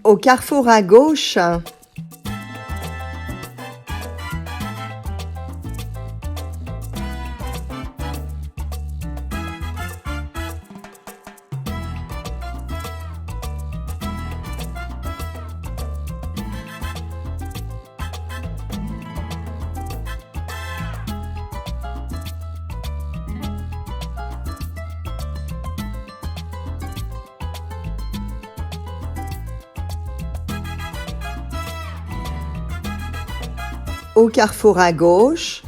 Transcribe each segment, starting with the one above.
Au carrefour à gauche. Au carrefour à gauche.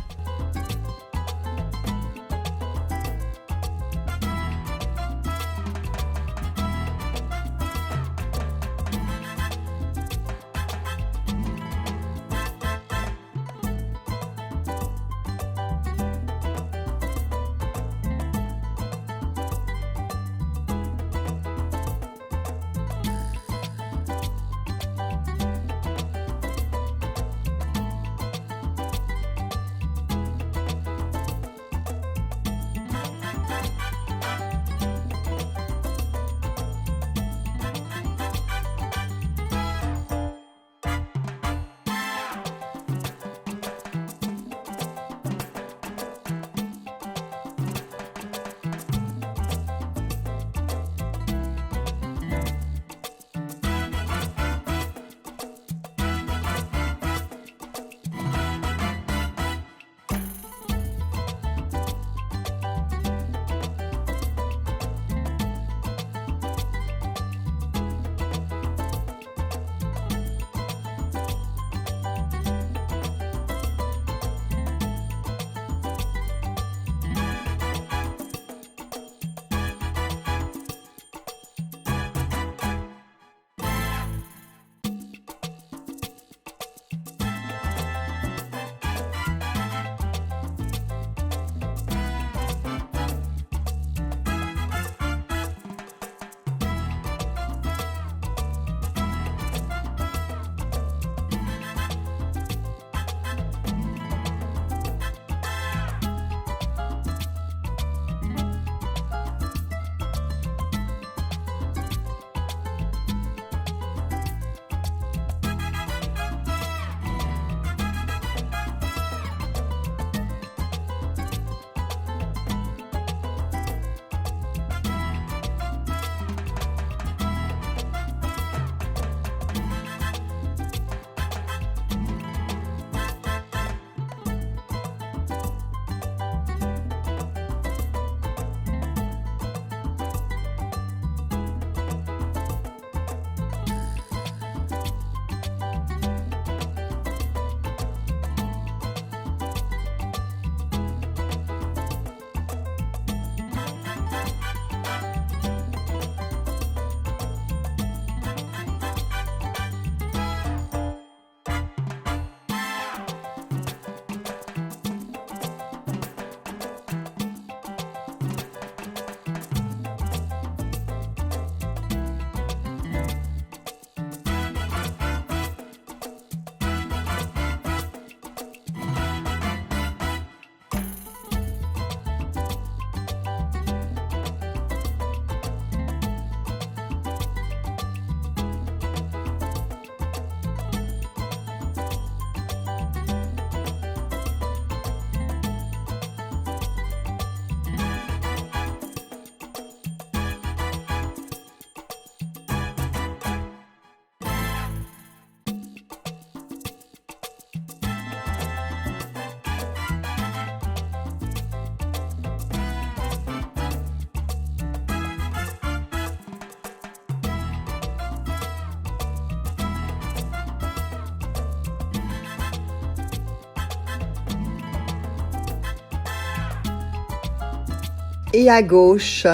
Et à gauche.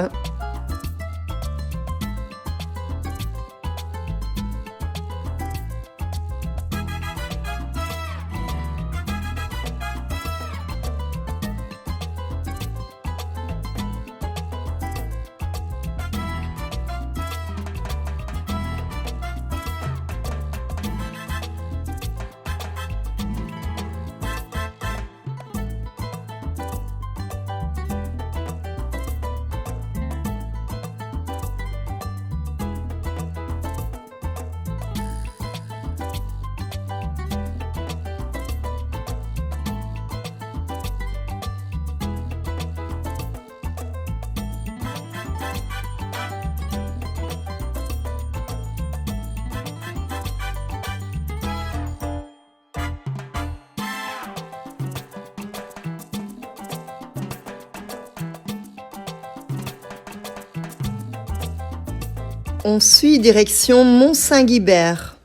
On suit direction Mont-Saint-Guibert.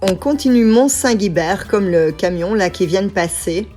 On continue Mont-Saint-Guibert comme le camion là qui vient de passer.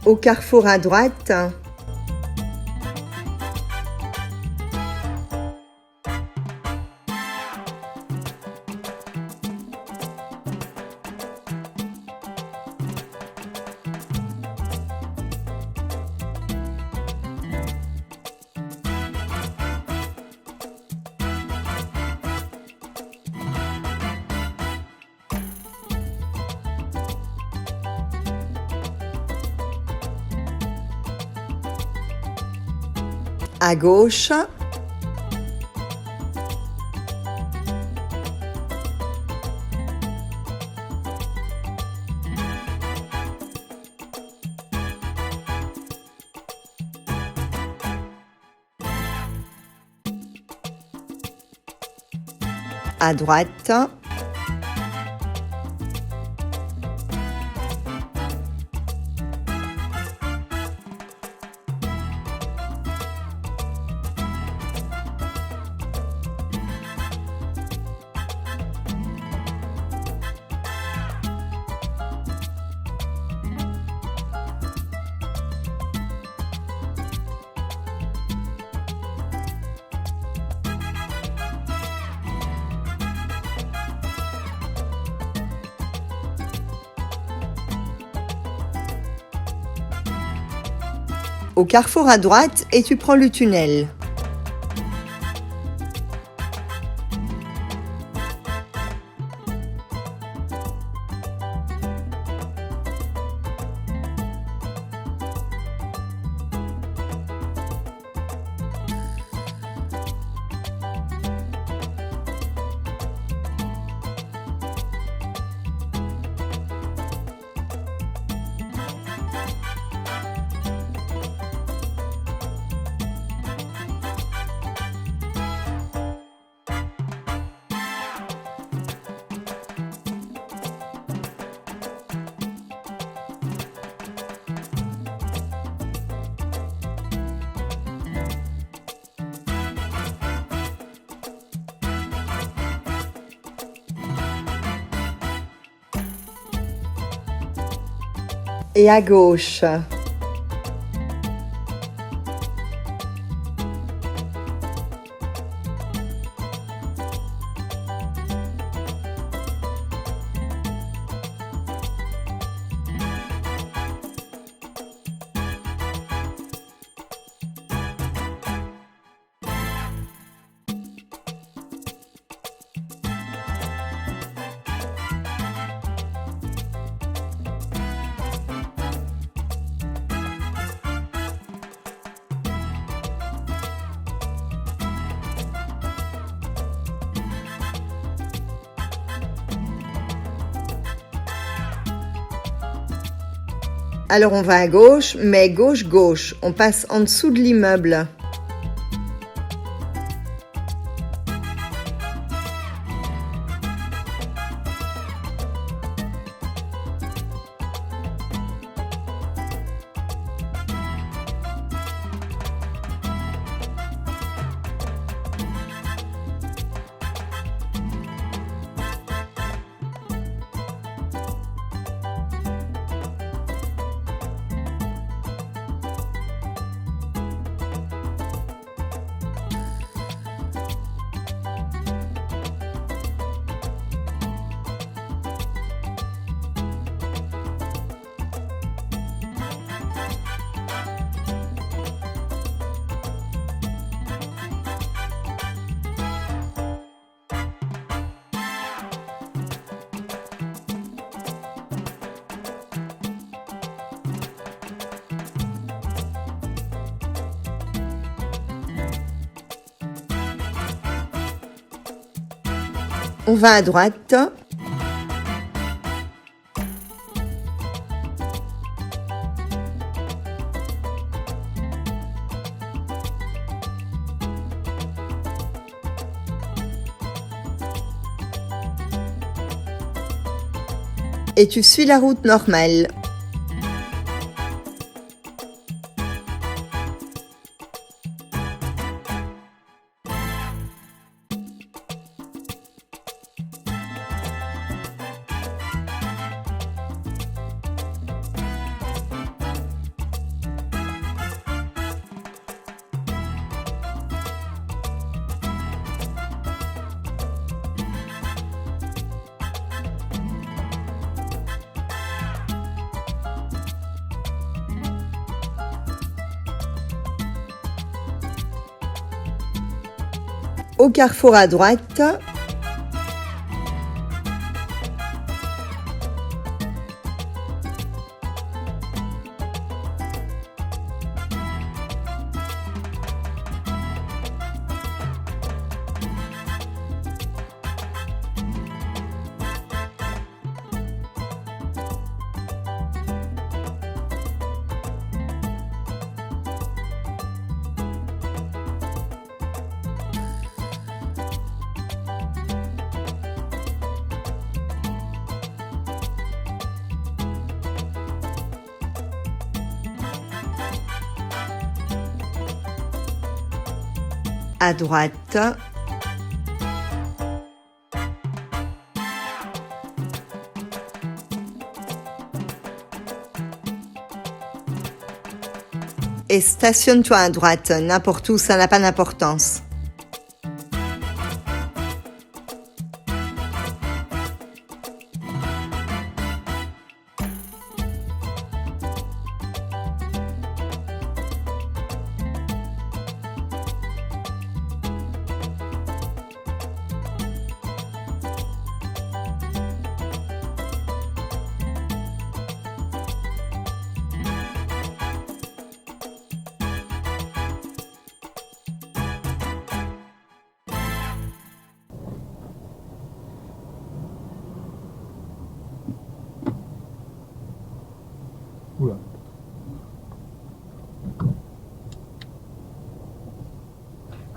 Au carrefour à droite, à gauche, à droite, Au carrefour à droite et tu prends le tunnel. Et à gauche. Alors on va à gauche, mais gauche-gauche. On passe en dessous de l'immeuble. On va à droite. Et tu suis la route normale. Au carrefour à droite. À droite. Et stationne-toi à droite, n'importe où, ça n'a pas d'importance.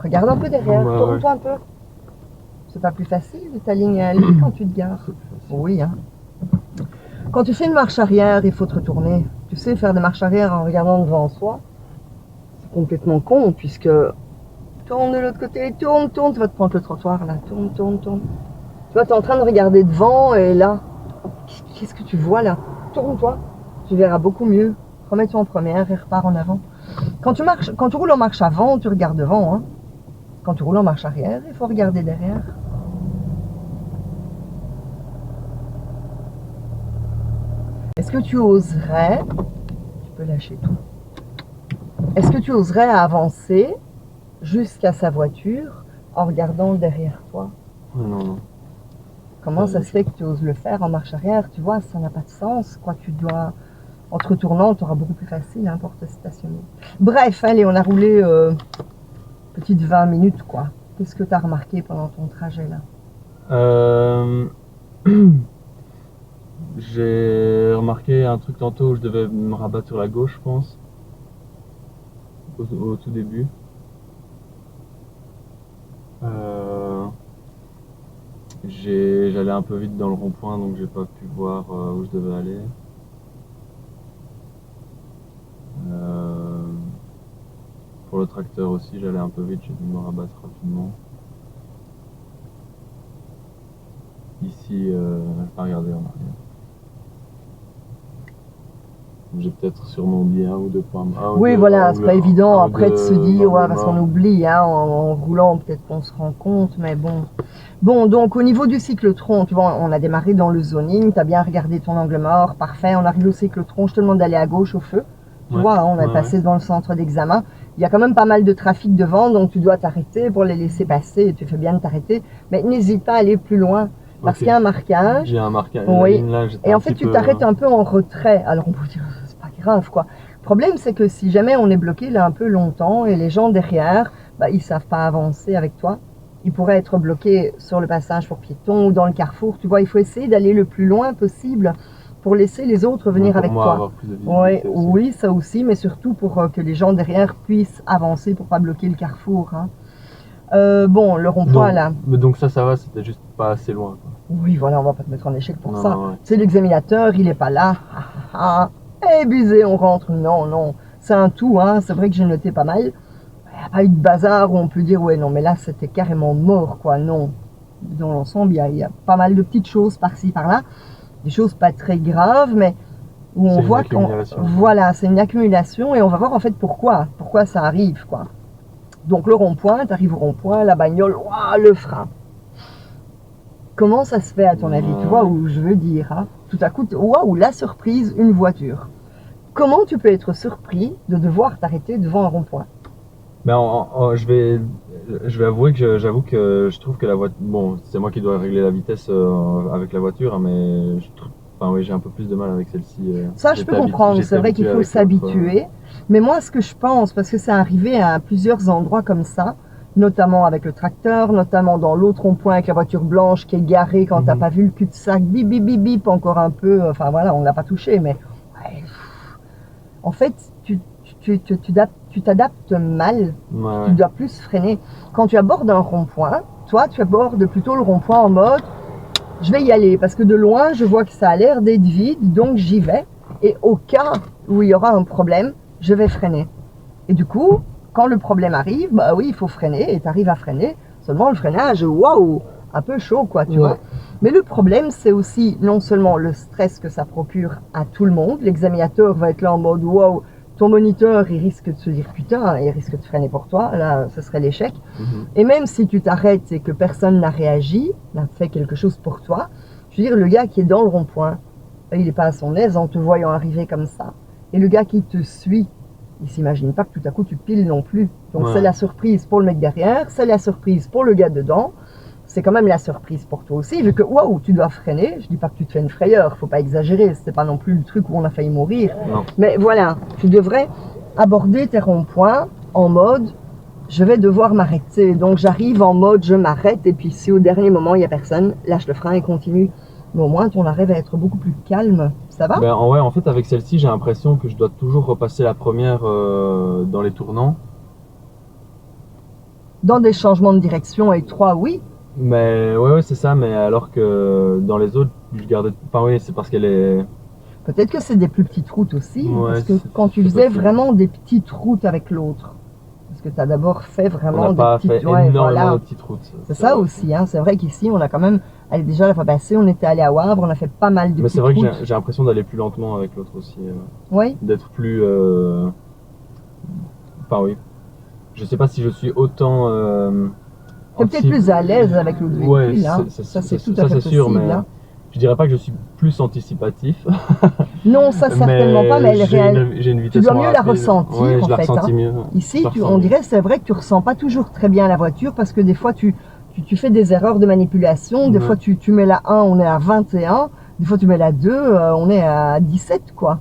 Regarde un peu derrière, Ouais, tourne-toi un peu. C'est pas plus facile de t'aligner à lui quand tu te gares? Oui, hein. Quand tu fais une marche arrière, il faut te retourner. Tu sais, faire des marches arrière en regardant devant soi, c'est complètement con, puisque tourne de l'autre côté, tourne, tourne, tu vas te prendre le trottoir là, tourne, tourne, tourne. Tu vois, tu es en train de regarder devant et là, qu'est-ce que tu vois là? Tourne-toi, tu verras beaucoup mieux. Remets-toi en première et repars en avant. Quand tu roules en marche avant, tu regardes devant, hein. Quand tu roules en marche arrière, il faut regarder derrière. Est-ce que tu oserais, tu peux lâcher tout, est-ce que tu oserais avancer jusqu'à sa voiture en regardant derrière toi? Non, non. Comment ça se fait que tu oses le faire en marche arrière? Tu vois, ça n'a pas de sens, quoi. Tu dois, en te retournant, tu auras beaucoup plus facile hein, pour te stationner. Bref, allez, on a roulé petite 20 minutes, quoi. Qu'est-ce que tu as remarqué pendant ton trajet, là? J'ai remarqué un truc tantôt où je devais me rabattre sur la gauche, je pense, au tout début. J'allais un peu vite dans le rond-point, donc j'ai pas pu voir où je devais aller. Pour le tracteur aussi, j'allais un peu vite, j'ai dû me rabattre rapidement. Ici, je vais regarder en arrière. J'ai peut-être sûrement oublié un ou deux points. Oui, voilà, c'est pas évident après de se dire, ouais, parce qu'on morts. oublie, hein, en roulant, peut-être qu'on se rend compte, mais bon. Bon, donc au niveau du cyclotron, tu vois, on a démarré dans le zoning, tu as bien regardé ton angle mort, parfait, on arrive au cyclotron, je te demande d'aller à gauche au feu. Tu vois, hein, on est passé dans le centre d'examen. Il y a quand même pas mal de trafic devant, donc tu dois t'arrêter pour les laisser passer, tu fais bien de t'arrêter, mais n'hésite pas à aller plus loin. Parce qu'il y a un marquage. Il y a un marquage. Oui. Là, et en fait, tu t'arrêtes un peu en retrait. Alors on peut dire, c'est pas grave, quoi. Le problème, c'est que si jamais on est bloqué là un peu longtemps et les gens derrière, bah, ils savent pas avancer avec toi, ils pourraient être bloqués sur le passage pour piétons ou dans le carrefour. Tu vois, il faut essayer d'aller le plus loin possible pour laisser les autres venir avec toi. Avoir plus de visibilité aussi. Oui, ça aussi, mais surtout pour que les gens derrière puissent avancer pour pas bloquer le carrefour. Hein. Bon, le rond-point là. Mais donc ça va, c'était juste pas assez loin. Quoi. Oui, voilà, on va pas te mettre en échec pour ça. Ouais. C'est l'examinateur, il est pas là. Eh, busé, on rentre. Non, non. C'est un tout, hein. C'est vrai que j'ai noté pas mal. Il n'y a pas eu de bazar où on peut dire, ouais, non, mais là, c'était carrément mort, quoi. Non. Dans l'ensemble, il y a pas mal de petites choses par-ci, par-là. Des choses pas très graves, mais où on voit qu'on. Voilà, c'est une accumulation et on va voir en fait pourquoi ça arrive, quoi. Donc le rond-point, tu arrives au rond-point, la bagnole, ouah, le frein. Comment ça se fait à ton avis? Tu vois où je veux dire, hein? Tout à coup, waouh, la surprise, une voiture. Comment tu peux être surpris de devoir t'arrêter devant un rond-point? Ben, je vais avouer que j'avoue que je trouve que la voiture, bon, c'est moi qui dois régler la vitesse avec la voiture, hein, mais oui, j'ai un peu plus de mal avec celle-ci. Ça, je peux comprendre. C'est vrai qu'il faut s'habituer. Mais moi, ce que je pense, parce que c'est arrivé à plusieurs endroits comme ça, notamment avec le tracteur, notamment dans l'autre rond-point avec la voiture blanche qui est garée quand t'as pas vu le cul-de-sac, bip, bip, bip, bip, encore un peu. Enfin voilà, on l'a pas touché, mais ouais. En fait, tu t'adaptes mal. Ouais. Tu dois plus freiner. Quand tu abordes un rond-point, toi, tu abordes plutôt le rond-point en mode je vais y aller parce que de loin, je vois que ça a l'air d'être vide, donc j'y vais. Et au cas où il y aura un problème, je vais freiner. Et du coup, quand le problème arrive, bah oui, il faut freiner et tu arrives à freiner. Seulement le freinage, waouh, un peu chaud, quoi, tu vois. Mais le problème, c'est aussi non seulement le stress que ça procure à tout le monde. L'examinateur va être là en mode waouh. Ton moniteur, il risque de se dire putain, il risque de freiner pour toi, là, ce serait l'échec. Et même si tu t'arrêtes et que personne n'a réagi, n'a fait quelque chose pour toi, je veux dire, le gars qui est dans le rond-point, il n'est pas à son aise en te voyant arriver comme ça. Et le gars qui te suit, il s'imagine pas que tout à coup tu piles non plus. Donc c'est la surprise pour le mec derrière, c'est la surprise pour le gars dedans. C'est quand même la surprise pour toi aussi, vu que waouh, tu dois freiner. Je dis pas que tu te fais une frayeur, faut pas exagérer, c'est pas non plus le truc où on a failli mourir. Non. Mais voilà, tu devrais aborder tes ronds-points en mode je vais devoir m'arrêter. Donc j'arrive en mode je m'arrête, et puis si au dernier moment il n'y a personne, lâche le frein et continue. Mais au moins ton arrêt va être beaucoup plus calme, ça va? Ben ouais, en fait avec celle-ci j'ai l'impression que je dois toujours repasser la première dans les tournants. Dans des changements de direction étroits, oui. Mais ouais, c'est ça, mais alors que dans les autres, je gardais. Enfin, oui, c'est parce qu'elle est. Peut-être que c'est des plus petites routes aussi, Ouais, parce que quand tu c'est faisais possible. vraiment des petites routes avec l'autre, parce que tu as d'abord fait On vraiment n'a des pas petites... fait Ouais, énormément voilà. de petites routes. C'est ça vrai. aussi, hein. C'est vrai qu'ici, on a quand même... Allez, déjà, la fois passée, on était allé à Wavre, on a fait pas mal de Mais c'est petites vrai que routes. j'ai l'impression d'aller plus lentement avec l'autre aussi. Oui, D'être plus. Enfin, oui. Je sais pas si je suis autant. tu es peut-être plus à l'aise avec l'autre Ouais, véhicule, hein. Ça, c'est tout à fait c'est sûr, possible, mais hein. je dirais pas que je suis plus anticipatif, Non, ça certainement pas, mais mais j'ai une tu vitesse dois moins mieux la rapide. ressentir Ouais, en je la fait, ressentis hein. mieux. Ici, Je la ressens on mieux. dirait, c'est vrai que tu ressens pas toujours très bien la voiture parce que des fois, tu fais des erreurs de manipulation. Des Ouais. fois, tu mets la 1, on est à 21. Des fois, tu mets la 2, on est à 17, quoi.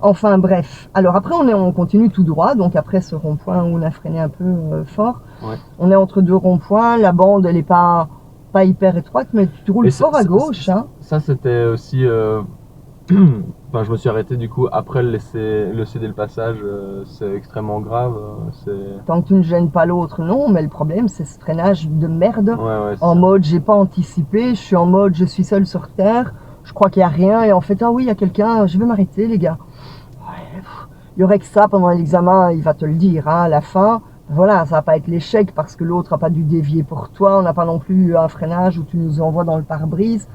Enfin, bref. Alors après, on continue tout droit. Donc après ce rond-point où on a freiné un peu fort, Ouais. on est entre deux ronds-points. La bande, elle est pas hyper étroite, mais tu roules Et fort à gauche, hein. Ça, c'était aussi. Enfin, je me suis arrêté du coup après le céder le passage. C'est extrêmement grave. C'est. Tant que tu ne gênes pas l'autre, non, mais le problème, c'est ce freinage de merde. Ouais, c'est En ça. mode, j'ai pas anticipé, je suis en mode, je suis seul sur terre, je crois qu'il n'y a rien, et en fait, ah oui, il y a quelqu'un, je vais m'arrêter, les gars. Ouais, il y aurait que ça pendant l'examen, il va te le dire, hein, à la fin. Voilà, ça va pas être l'échec parce que l'autre n'a pas dû dévier pour toi, on n'a pas non plus eu un freinage où tu nous envoies dans le pare-brise.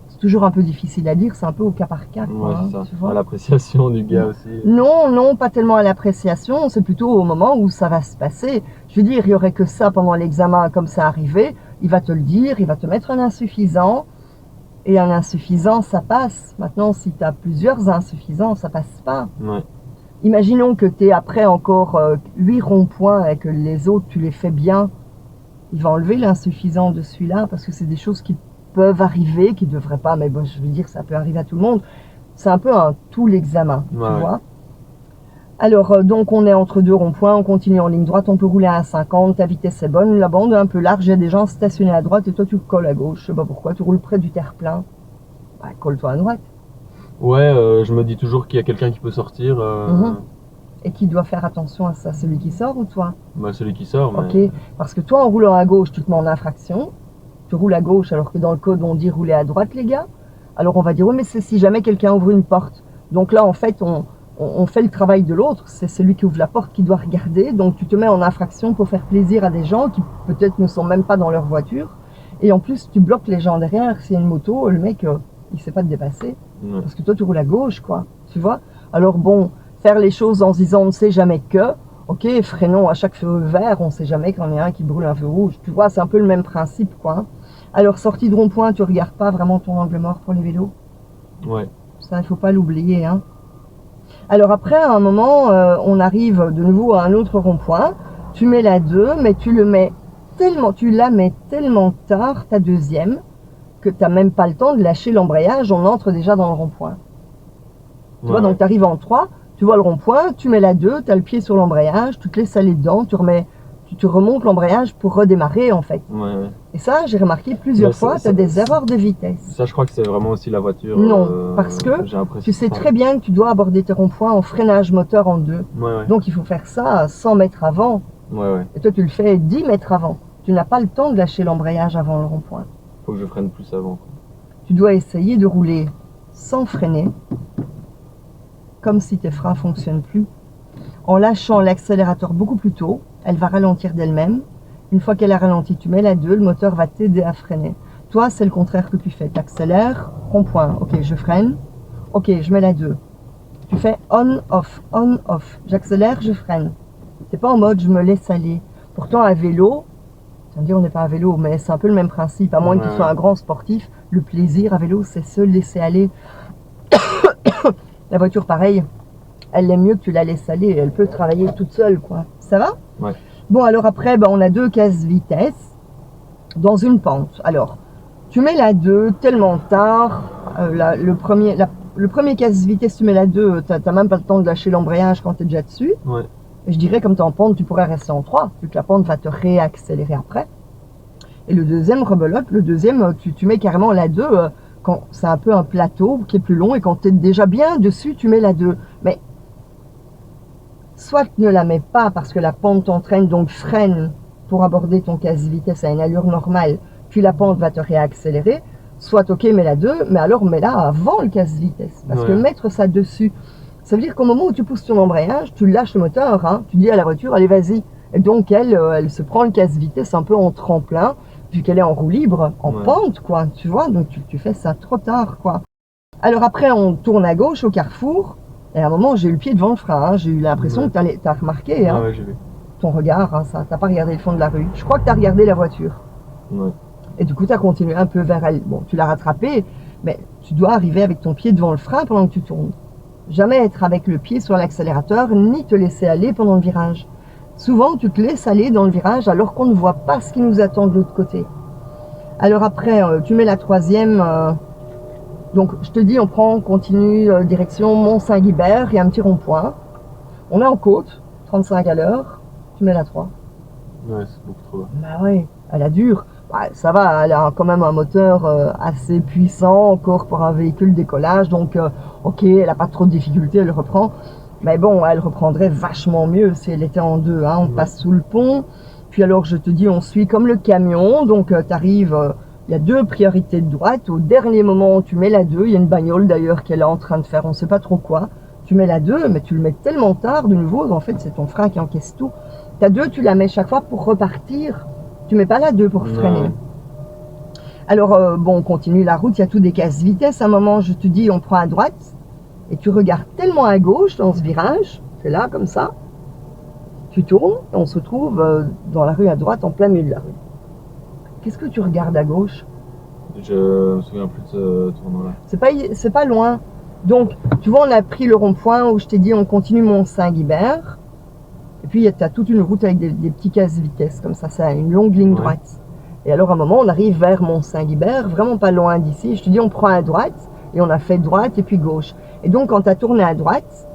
C'est toujours un peu difficile à dire, c'est un peu au cas par cas, quoi, Ouais, hein, c'est ça. tu vois. À l'appréciation du gars aussi. Non, non, pas tellement à l'appréciation, c'est plutôt au moment où ça va se passer. Je veux dire, il y aurait que ça pendant l'examen, comme ça arrivait, il va te le dire, il va te mettre un insuffisant, et un insuffisant, ça passe. Maintenant, si tu as plusieurs insuffisants, ça passe pas. Ouais. Imaginons que tu es après encore 8 ronds-points et que les autres, tu les fais bien, il va enlever l'insuffisant de celui-là, parce que c'est des choses qui peuvent arriver, qui ne devraient pas, mais bon, je veux dire, ça peut arriver à tout le monde. C'est un peu un tout l'examen, tu vois. Alors, donc on est entre deux ronds-points, on continue en ligne droite, on peut rouler à 50, ta vitesse est bonne, la bande est un peu large, il y a des gens stationnés à droite et toi tu colles à gauche, je sais pas pourquoi, tu roules près du terre-plein. Bah, colle-toi à droite. Ouais, je me dis toujours qu'il y a quelqu'un qui peut sortir. Et qui doit faire attention à ça, celui qui sort ou toi? Bah, celui qui sort, mais. Ok, parce que toi en roulant à gauche, tu te mets en infraction, tu roules à gauche alors que dans le code on dit rouler à droite les gars. Alors on va dire, oui mais c'est si jamais quelqu'un ouvre une porte. Donc là en fait on fait le travail de l'autre, c'est celui qui ouvre la porte qui doit regarder, donc tu te mets en infraction pour faire plaisir à des gens qui peut-être ne sont même pas dans leur voiture, et en plus tu bloques les gens derrière, s'il y a une moto, le mec il sait pas te dépasser, parce que toi tu roules à gauche quoi, tu vois. Alors bon, faire les choses en se disant on ne sait jamais que, ok, freinons à chaque feu vert, on ne sait jamais quand il y en a un qui brûle un feu rouge, tu vois, c'est un peu le même principe quoi. Alors sortie de rond-point, tu regardes pas vraiment ton angle mort pour les vélos. Ouais. Ça, il faut pas l'oublier, hein. Alors après, à un moment, on arrive de nouveau à un autre rond-point. Tu mets la 2, mais tu la mets tellement tard, ta deuxième, que tu n'as même pas le temps de lâcher l'embrayage, on entre déjà dans le rond-point. Tu vois, donc tu arrives en 3, tu vois le rond-point, tu mets la 2, tu as le pied sur l'embrayage, tu te laisses aller dedans, tu remontes l'embrayage pour redémarrer en fait. Ouais. Et ça, j'ai remarqué plusieurs fois, tu as des erreurs de vitesse. Ça, je crois que c'est vraiment aussi la voiture. Non, parce que tu sais très bien que tu dois aborder tes ronds-points en freinage moteur en 2. Ouais. Donc il faut faire ça à 100 mètres avant. Ouais. Et toi, tu le fais 10 mètres avant. Tu n'as pas le temps de lâcher l'embrayage avant le rond-point. Faut que je freine plus avant. Tu dois essayer de rouler sans freiner, comme si tes freins ne fonctionnent plus. En lâchant l'accélérateur beaucoup plus tôt, elle va ralentir d'elle-même. Une fois qu'elle a ralenti, tu mets la 2, le moteur va t'aider à freiner. Toi, c'est le contraire que tu fais. Tu accélères, rond-point. Ok, je freine. Ok, je mets la 2. Tu fais on-off, on-off. J'accélère, je freine. T'es pas en mode je me laisse aller. Pourtant, à vélo, tu vas me dire on n'est pas à vélo, mais c'est un peu le même principe. À moins que tu sois un grand sportif, le plaisir à vélo, c'est se laisser aller. La voiture, pareil, elle aime mieux que tu la laisses aller. Elle peut travailler toute seule, quoi. Ça va? Ouais. Bon, alors après, on a 2 cases vitesse dans une pente. Alors, tu mets la 2 tellement tard. Le premier casse vitesse, tu mets la 2, tu n'as même pas le temps de lâcher l'embrayage quand tu es déjà dessus. Ouais. Et je dirais, comme tu es en pente, tu pourrais rester en 3, vu que la pente va te réaccélérer après. Et le deuxième, rebelote, le deuxième, tu mets carrément la 2 quand c'est un peu un plateau qui est plus long. Et quand tu es déjà bien dessus, tu mets la 2. Mais soit ne la mets pas parce que la pente t'entraîne, donc freine pour aborder ton casse-vitesse à une allure normale, puis la pente va te réaccélérer, soit ok, mets-la 2, mais alors mets-la avant le casse-vitesse. Parce que mettre ça dessus, ça veut dire qu'au moment où tu pousses ton embrayage, tu lâches le moteur, hein, tu dis à la voiture, allez vas-y. Et donc elle se prend le casse-vitesse un peu en tremplin, vu qu'elle est en roue libre, en pente, quoi, tu vois, donc tu fais ça trop tard, quoi. Alors après, on tourne à gauche au carrefour, et à un moment, j'ai eu le pied devant le frein, hein, j'ai eu l'impression que t'as remarqué, hein, j'ai vu. ton regard, hein, ça, t'as pas regardé le fond de la rue. Je crois que t'as regardé la voiture. Et du coup, t'as continué un peu vers elle. Bon, tu l'as rattrapée, mais tu dois arriver avec ton pied devant le frein pendant que tu tournes. Jamais être avec le pied sur l'accélérateur, ni te laisser aller pendant le virage. Souvent, tu te laisses aller dans le virage alors qu'on ne voit pas ce qui nous attend de l'autre côté. Alors après, tu mets la troisième. Donc, je te dis, on continue direction Mont-Saint-Guibert, il y a un petit rond-point. On est en côte, 35 à l'heure. Tu mets la 3. Ouais, c'est beaucoup trop bas. Bah ouais, elle a dure. Bah, ça va, elle a quand même un moteur assez puissant encore pour un véhicule décollage. Donc, ok, elle n'a pas trop de difficultés, elle reprend. Mais bon, elle reprendrait vachement mieux si elle était en 2. Hein. On passe sous le pont. Puis alors, je te dis, on suit comme le camion. Donc, tu arrives, il y a 2 priorités de droite. Au dernier moment, tu mets la 2. Il y a une bagnole d'ailleurs qu'elle est en train de faire, on ne sait pas trop quoi. Tu mets la 2, mais tu le mets tellement tard, de nouveau, en fait, c'est ton frein qui encaisse tout. Ta 2, tu la mets chaque fois pour repartir. Tu mets pas la 2 pour freiner. Alors, bon, on continue la route, il y a tout des casse-vitesse. À un moment, je te dis, on prend à droite. Et tu regardes tellement à gauche dans ce virage, c'est là, comme ça. Tu tournes, et on se trouve dans la rue à droite, en plein milieu de la rue. Qu'est-ce que tu regardes à gauche? Je me souviens plus de ce tournant-là. C'est pas loin. Donc, tu vois, on a pris le rond-point où je t'ai dit, on continue Mont-Saint-Guibert. Et puis, tu as toute une route avec des petits casse-vitesse, comme ça, c'est une longue ligne droite. Et alors, à un moment, on arrive vers Mont-Saint-Guibert, vraiment pas loin d'ici. Je te dis, on prend à droite, et on a fait droite et puis gauche. Et donc, quand tu as tourné à droite,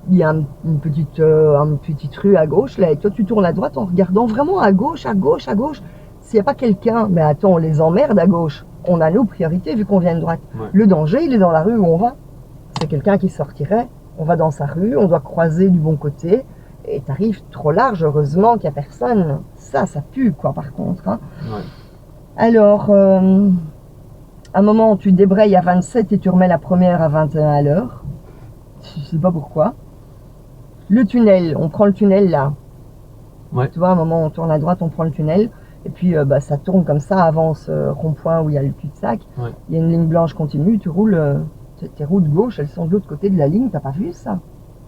il y a une petite rue à gauche, là, et toi, tu tournes à droite en regardant vraiment à gauche, à gauche, à gauche. S'il n'y a pas quelqu'un, mais attends, on les emmerde à gauche. On a nos priorités vu qu'on vient de droite. Le danger, il est dans la rue où on va. C'est quelqu'un qui sortirait, on va dans sa rue, on doit croiser du bon côté, et tu arrives trop large, heureusement qu'il n'y a personne. Ça pue, quoi, par contre. Hein. Alors, à un moment, tu débrayes à 27 et tu remets la première à 21 à l'heure. Je sais pas pourquoi. Le tunnel, on prend le tunnel là. Tu vois, à un moment, on tourne à droite, on prend le tunnel. Et puis, ça tourne comme ça avant ce rond-point où il y a le cul-de-sac. Il y a une ligne blanche continue, tu roules. Tes roues de gauche, elles sont de l'autre côté de la ligne. T'as pas vu ça?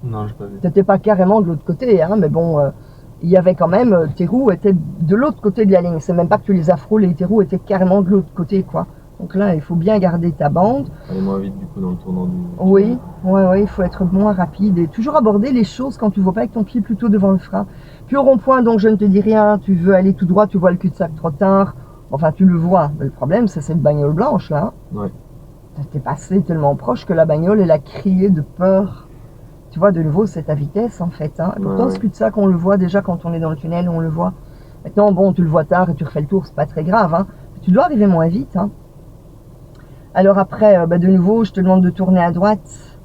Non, j'ai pas vu. T'étais pas carrément de l'autre côté, hein, mais bon, il y avait quand même, tes roues étaient de l'autre côté de la ligne. C'est même pas que tu les as frôlées, tes roues étaient carrément de l'autre côté, quoi. Donc là, il faut bien garder ta bande. Aller moins vite du coup dans le tournant du... Oui, il faut être moins rapide et toujours aborder les choses quand tu vois pas avec ton pied plutôt devant le frein. Puis au rond-point, donc je ne te dis rien, tu veux aller tout droit, tu vois le cul-de-sac trop tard. Enfin, tu le vois. Mais le problème, c'est cette bagnole blanche là. T'es passé tellement proche que la bagnole, elle a crié de peur. Tu vois, de nouveau, c'est ta vitesse en fait. Hein. Pourtant, ce cul-de-sac, on le voit déjà quand on est dans le tunnel, on le voit. Maintenant, bon, tu le vois tard et tu refais le tour, c'est pas très grave. Hein. Tu dois arriver moins vite. Hein. Alors après, de nouveau, je te demande de tourner à droite.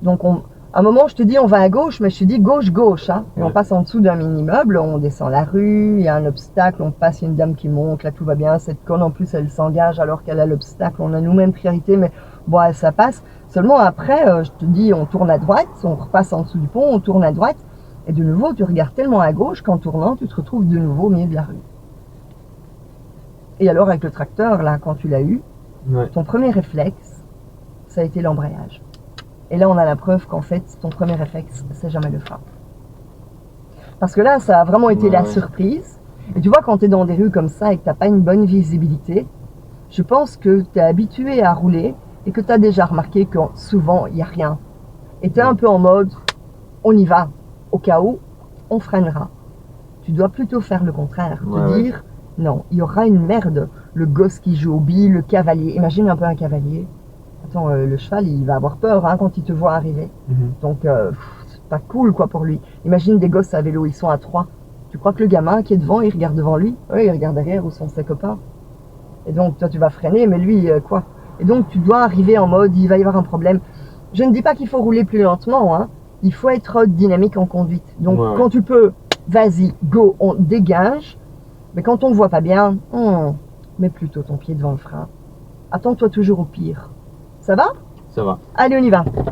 Donc, à un moment, je te dis, on va à gauche, mais je te dis gauche. Hein. Et on passe en dessous d'un mini-immeuble, on descend la rue, il y a un obstacle, on passe, il y a une dame qui monte, là, tout va bien. Cette conne, en plus, elle s'engage alors qu'elle a l'obstacle. On a nous-mêmes priorité, mais bon, ça passe. Seulement après, je te dis, on tourne à droite, on repasse en dessous du pont, on tourne à droite. Et de nouveau, tu regardes tellement à gauche qu'en tournant, tu te retrouves de nouveau au milieu de la rue. Et alors, avec le tracteur, là, quand tu l'as eu, ton premier réflexe, ça a été l'embrayage. Et là, on a la preuve qu'en fait, ton premier réflexe, c'est jamais le frein. Parce que là, ça a vraiment été la surprise. Et tu vois, quand tu es dans des rues comme ça et que tu n'as pas une bonne visibilité, je pense que tu es habitué à rouler et que tu as déjà remarqué que souvent, il n'y a rien. Et tu es un peu en mode, on y va. Au cas où, on freinera. Tu dois plutôt faire le contraire. Te dire, non, il y aura une merde. Le gosse qui joue aux billes, le cavalier. Imagine un peu un cavalier. Attends, le cheval, il va avoir peur hein, quand il te voit arriver. Donc, c'est pas cool quoi pour lui. Imagine des gosses à vélo, ils sont à 3. Tu crois que le gamin qui est devant, il regarde devant lui? Oui, il regarde derrière où sont ses copains. Et donc, toi, tu vas freiner, mais lui, quoi? Et donc, tu dois arriver en mode, il va y avoir un problème. Je ne dis pas qu'il faut rouler plus lentement, hein. Il faut être dynamique en conduite. Donc, quand tu peux, Vas-y, go, on dégage. Mais quand on ne voit pas bien, mets plutôt ton pied devant le frein. Attends-toi toujours au pire. Ça va? Ça va. Allez, on y va.